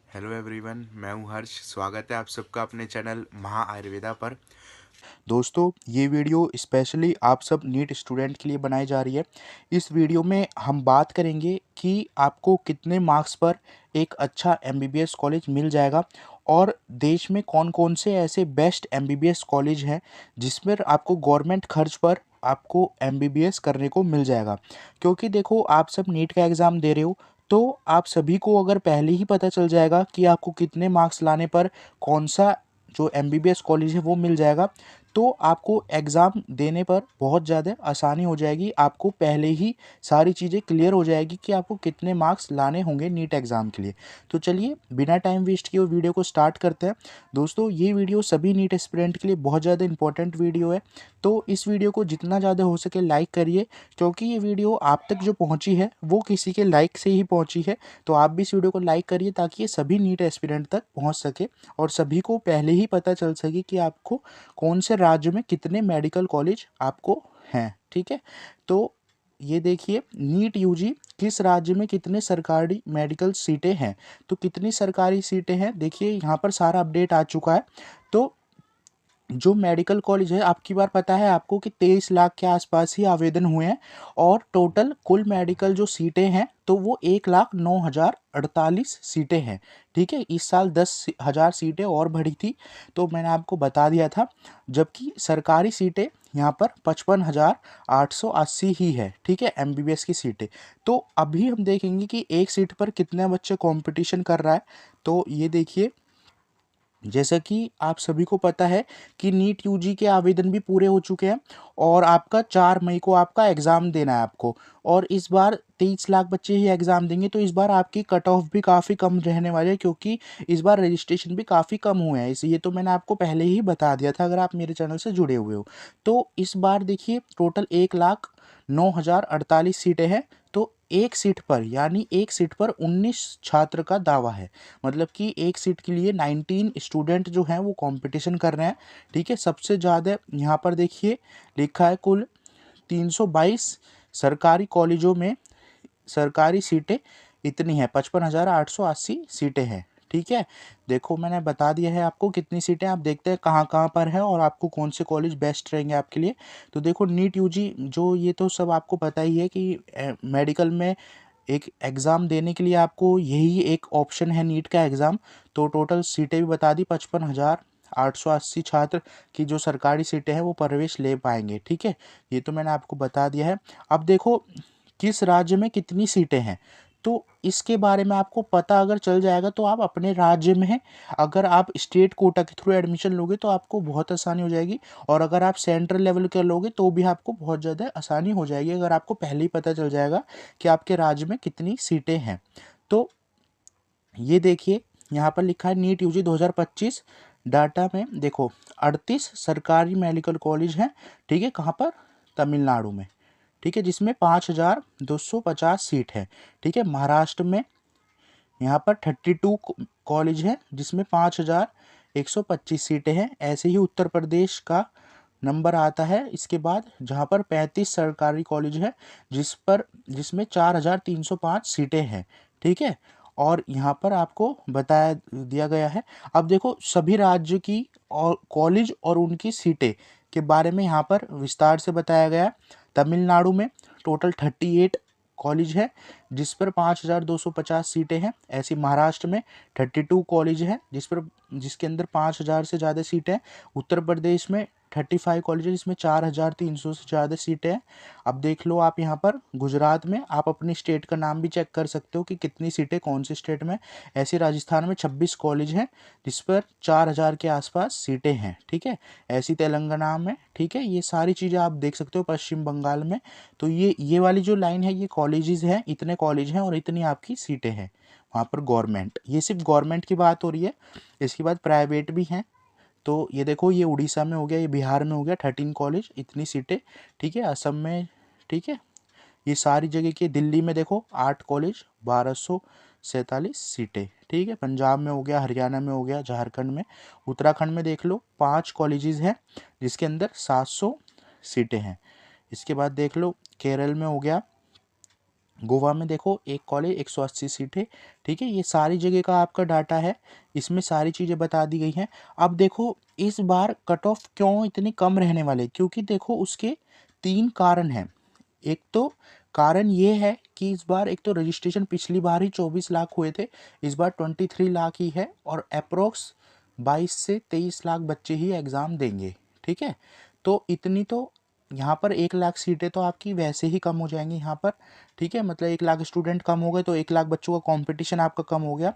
Hello everyone, मैं हूं हर्ष। स्वागत है आप सबका अपने चैनल महा आयुर्वेदा पर। दोस्तों, ये वीडियो स्पेशली आप सब नीट स्टूडेंट के लिए बनाई जा रही है। इस वीडियो में हम बात करेंगे कि आपको कितने मार्क्स पर एक अच्छा एमबीबीएस कॉलेज मिल जाएगा और देश में कौन-कौन से ऐसे बेस्ट एमबीबीएस कॉलेज हैं जिसमें आपको गवर्नमेंट खर्च पर आपको एमबीबीएस करने को मिल जाएगा। क्योंकि देखो, आप सब नीट का एग्ज़ाम दे रहे हो, तो आप सभी को अगर पहले ही पता चल जाएगा कि आपको कितने मार्क्स लाने पर कौन सा जो एमबीबीएस कॉलेज है वो मिल जाएगा, तो आपको एग्ज़ाम देने पर बहुत ज़्यादा आसानी हो जाएगी। आपको पहले ही सारी चीज़ें क्लियर हो जाएगी कि आपको कितने मार्क्स लाने होंगे नीट एग्ज़ाम के लिए। तो चलिए, बिना टाइम वेस्ट किए वीडियो को स्टार्ट करते हैं। दोस्तों, ये वीडियो सभी नीट एस्पिरेंट के लिए बहुत ज़्यादा इंपॉर्टेंट वीडियो है, तो इस वीडियो को जितना ज़्यादा हो सके लाइक करिए, क्योंकि ये वीडियो आप तक जो पहुँची है वो किसी के लाइक से ही पहुँची है। तो आप भी इस वीडियो को लाइक करिए ताकि ये सभी नीट एस्पिरेंट तक पहुँच सके और सभी को पहले ही पता चल सके कि आपको कौन से राज्य में कितने मेडिकल कॉलेज आपको हैं। ठीक है, तो ये देखिए, नीट यूजी किस राज्य में कितने सरकारी मेडिकल सीटें हैं। तो कितनी सरकारी सीटें हैं, देखिए यहाँ पर सारा अपडेट आ चुका है। तो जो मेडिकल कॉलेज है, आपकी बार पता है आपको कि 23 लाख के आसपास ही आवेदन हुए हैं और टोटल कुल मेडिकल जो सीटें हैं तो वो 1,09,048 सीटें हैं। ठीक है, इस साल 10,000 सीटें और बढ़ी थी, तो मैंने आपको बता दिया था। जबकि सरकारी सीटें यहाँ पर 55,880 ही है। ठीक है, एमबीबीएस की सीटें। तो अभी हम देखेंगे कि एक सीट पर कितने बच्चे कंपटीशन कर रहा है। तो ये देखिए, जैसा कि आप सभी को पता है कि नीट यूजी के आवेदन भी पूरे हो चुके हैं और आपका 4 मई को आपका एग्ज़ाम देना है आपको। और इस बार 23 लाख बच्चे ही एग्ज़ाम देंगे, तो इस बार आपकी कट ऑफ भी काफ़ी कम रहने वाली है, क्योंकि इस बार रजिस्ट्रेशन भी काफ़ी कम हुए हैं। इस ये तो मैंने आपको पहले ही बता दिया था अगर आप मेरे चैनल से जुड़े हुए हो। तो इस बार देखिए, टोटल 1,09,048 सीटें हैं। तो एक सीट पर, यानी एक सीट पर 19 छात्र का दावा है। मतलब कि एक सीट के लिए 19 स्टूडेंट जो हैं वो कंपटीशन कर रहे हैं। ठीक है, सबसे ज़्यादा यहाँ पर देखिए लिखा है कुल 322 सरकारी कॉलेजों में सरकारी सीटें इतनी हैं, 55,880 सीटें हैं। ठीक है, देखो मैंने बता दिया है आपको कितनी सीटें। आप देखते हैं कहाँ कहाँ पर है और आपको कौन से कॉलेज बेस्ट रहेंगे आपके लिए। तो देखो, नीट यूजी जो, ये तो सब आपको पता ही है कि मेडिकल में एक एग्ज़ाम देने के लिए आपको यही एक ऑप्शन है, नीट का एग्ज़ाम। तो टोटल सीटें भी बता दी, 55,880 छात्र की जो सरकारी सीटें हैं वो प्रवेश ले पाएंगे। ठीक है, ये तो मैंने आपको बता दिया है। अब देखो, किस राज्य में कितनी सीटें हैं, तो इसके बारे में आपको पता अगर चल जाएगा तो आप अपने राज्य में हैं। अगर आप स्टेट कोटा के थ्रू एडमिशन लोगे तो आपको बहुत आसानी हो जाएगी, और अगर आप सेंट्रल लेवल के लोगे तो भी आपको बहुत ज़्यादा आसानी हो जाएगी, अगर आपको पहले ही पता चल जाएगा कि आपके राज्य में कितनी सीटें हैं। तो ये देखिए, यहाँ पर लिखा है नीट यूजी 2025 डाटा में देखो, 38 सरकारी मेडिकल कॉलेज हैं। ठीक है, कहाँ पर? तमिलनाडु में। ठीक है, जिसमें 5,250 सीट है। ठीक है, महाराष्ट्र में यहाँ पर 32 कॉलेज हैं जिसमें 5,125 सीटें हैं। ऐसे ही उत्तर प्रदेश का नंबर आता है इसके बाद, जहाँ पर 35 सरकारी कॉलेज है जिसमें 4,305 सीटें हैं। ठीक है, और यहाँ पर आपको बताया दिया गया है। अब देखो, सभी राज्य की और कॉलेज और उनकी सीटें के बारे में यहाँ पर विस्तार से बताया गया है। तमिलनाडु में टोटल 38 कॉलेज है जिस पर 5,250 सीटें हैं। ऐसी महाराष्ट्र में 32 कॉलेज हैं जिसके अंदर 5,000 से ज़्यादा सीटें हैं। उत्तर प्रदेश में 35 कॉलेज है जिसमें 4,300 से ज़्यादा सीटें हैं। अब देख लो आप यहाँ पर गुजरात में, आप अपनी स्टेट का नाम भी चेक कर सकते हो कि कितनी सीटें कौन से स्टेट में। ऐसे राजस्थान में 26 कॉलेज हैं जिस पर 4,000 के आसपास सीटें हैं। ठीक है, ऐसी तेलंगाना में। ठीक है, ये सारी चीज़ें आप देख सकते हो पश्चिम बंगाल में। तो ये वाली जो लाइन है, ये कॉलेजेस हैं, इतने कॉलेज हैं और इतनी आपकी सीटें हैं वहाँ पर गवर्नमेंट। ये सिर्फ गवर्नमेंट की बात हो रही है, इसके बाद प्राइवेट भी हैं। तो ये देखो, ये उड़ीसा में हो गया, ये बिहार में हो गया 13 कॉलेज, इतनी सीटें। ठीक है, असम में। ठीक है, ये सारी जगह की। दिल्ली में देखो 8 कॉलेज, 1,247 सीटें। ठीक है, पंजाब में हो गया, हरियाणा में हो गया, झारखंड में। उत्तराखंड में देख लो 5 कॉलेजेस हैं जिसके अंदर 700 सीटें हैं। इसके बाद देख लो केरल में हो गया गोवा में देखो एक कॉलेज 180 सीट है, ठीक है। ये सारी जगह का आपका डाटा है, इसमें सारी चीज़ें बता दी गई हैं। अब देखो इस बार कट ऑफ क्यों इतनी कम रहने वाले, क्योंकि देखो उसके 3 कारण हैं। एक तो कारण ये है कि इस बार एक तो रजिस्ट्रेशन पिछली बार ही 24 लाख हुए थे, इस बार 23 लाख ही है, और अप्रोक्स 22 से 23 लाख बच्चे ही एग्ज़ाम देंगे, ठीक है। तो इतनी तो यहाँ पर 1 लाख सीटें तो आपकी वैसे ही कम हो जाएंगी यहाँ पर, ठीक है। मतलब 1 लाख स्टूडेंट कम हो गए तो 1 लाख बच्चों का कंपटीशन आपका कम हो गया,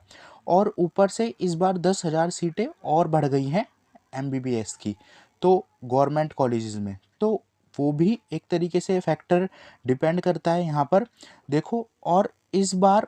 और ऊपर से इस बार 10,000 सीटें और बढ़ गई हैं एमबीबीएस की, तो गवर्नमेंट कॉलेजेस में, तो वो भी एक तरीके से फैक्टर डिपेंड करता है यहाँ पर। देखो और इस बार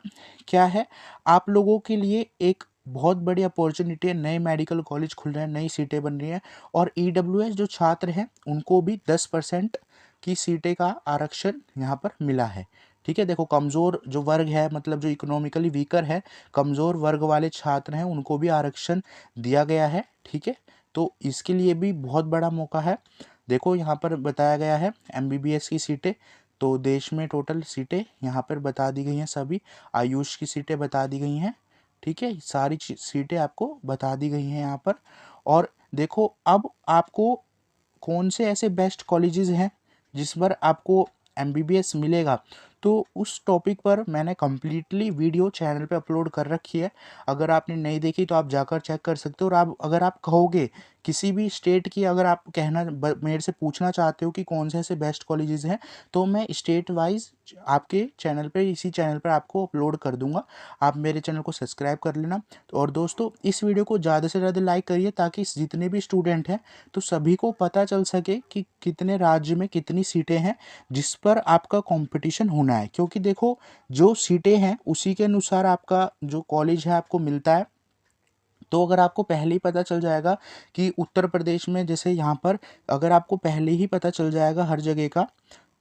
क्या है, आप लोगों के लिए एक बहुत बड़ी अपॉर्चुनिटी है, नए मेडिकल कॉलेज खुल रहे हैं, नई सीटें बन रही हैं, और ईडब्ल्यूएस जो छात्र हैं उनको भी 10% की सीटें का आरक्षण यहाँ पर मिला है, ठीक है। देखो कमज़ोर जो वर्ग है, मतलब जो इकोनॉमिकली वीकर है, कमज़ोर वर्ग वाले छात्र हैं, उनको भी आरक्षण दिया गया है, ठीक है। तो इसके लिए भी बहुत बड़ा मौका है। देखो यहाँ पर बताया गया है एमबीबीएस की सीटें, तो देश में टोटल सीटें यहाँ पर बता दी गई हैं सभी, आयुष की सीटें बता दी गई हैं, ठीक है। सारी सीटें आपको बता दी गई हैं यहाँ पर। और देखो अब आपको कौन से ऐसे बेस्ट कॉलेजेस हैं जिस पर आपको एमबीबीएस मिलेगा, तो उस टॉपिक पर मैंने कम्प्लीटली वीडियो चैनल पे अपलोड कर रखी है। अगर आपने नहीं देखी तो आप जाकर चेक कर सकते हो। और आप अगर आप कहोगे किसी भी स्टेट की, अगर आप मेरे से पूछना चाहते हो कि कौन से ऐसे बेस्ट कॉलेजेस हैं, तो मैं स्टेट वाइज आपके चैनल पे, इसी चैनल पर आपको अपलोड कर दूंगा। आप मेरे चैनल को सब्सक्राइब कर लेना। और दोस्तों इस वीडियो को ज़्यादा से ज़्यादा लाइक करिए, ताकि जितने भी स्टूडेंट हैं तो सभी को पता चल सके कि कितने राज्य में कितनी सीटें हैं जिस पर आपका कंपटीशन होना है। क्योंकि देखो जो सीटें हैं उसी के अनुसार आपका जो कॉलेज है आपको मिलता है। तो अगर आपको पहले ही पता चल जाएगा कि उत्तर प्रदेश में, जैसे यहाँ पर अगर आपको पहले ही पता चल जाएगा हर जगह का,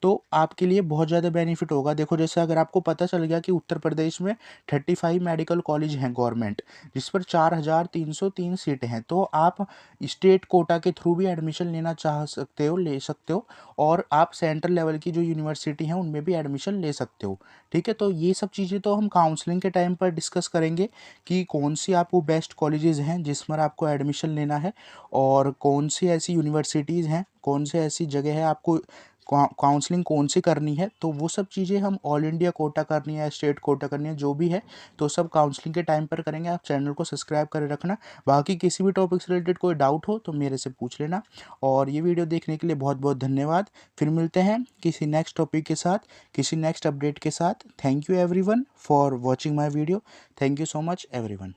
तो आपके लिए बहुत ज़्यादा बेनिफिट होगा। देखो जैसे अगर आपको पता चल गया कि उत्तर प्रदेश में 35 मेडिकल कॉलेज हैं गवर्नमेंट, जिस पर 4,303 सीटें हैं, तो आप स्टेट कोटा के थ्रू भी एडमिशन लेना चाह सकते हो, ले सकते हो, और आप सेंट्रल लेवल की जो यूनिवर्सिटी हैं उनमें भी एडमिशन ले सकते हो, ठीक है। तो ये सब चीज़ें तो हम काउंसलिंग के टाइम पर डिस्कस करेंगे कि कौन सी आपको बेस्ट कॉलेजेस हैं जिस पर आपको एडमिशन लेना है, और कौन सी ऐसी यूनिवर्सिटीज़ हैं, कौन से ऐसी जगह है आपको काउंसलिंग कौन सी करनी है। तो वो सब चीज़ें हम ऑल इंडिया कोटा करनी है, स्टेट कोटा करनी है, जो भी है तो सब काउंसलिंग के टाइम पर करेंगे। आप चैनल को सब्सक्राइब कर रखना। बाकी किसी भी टॉपिक से रिलेटेड कोई डाउट हो तो मेरे से पूछ लेना। और ये वीडियो देखने के लिए बहुत बहुत धन्यवाद। फिर मिलते हैं किसी नेक्स्ट टॉपिक के साथ, किसी नेक्स्ट अपडेट के साथ। Thank you everyone for watching my video. Thank you so much everyone.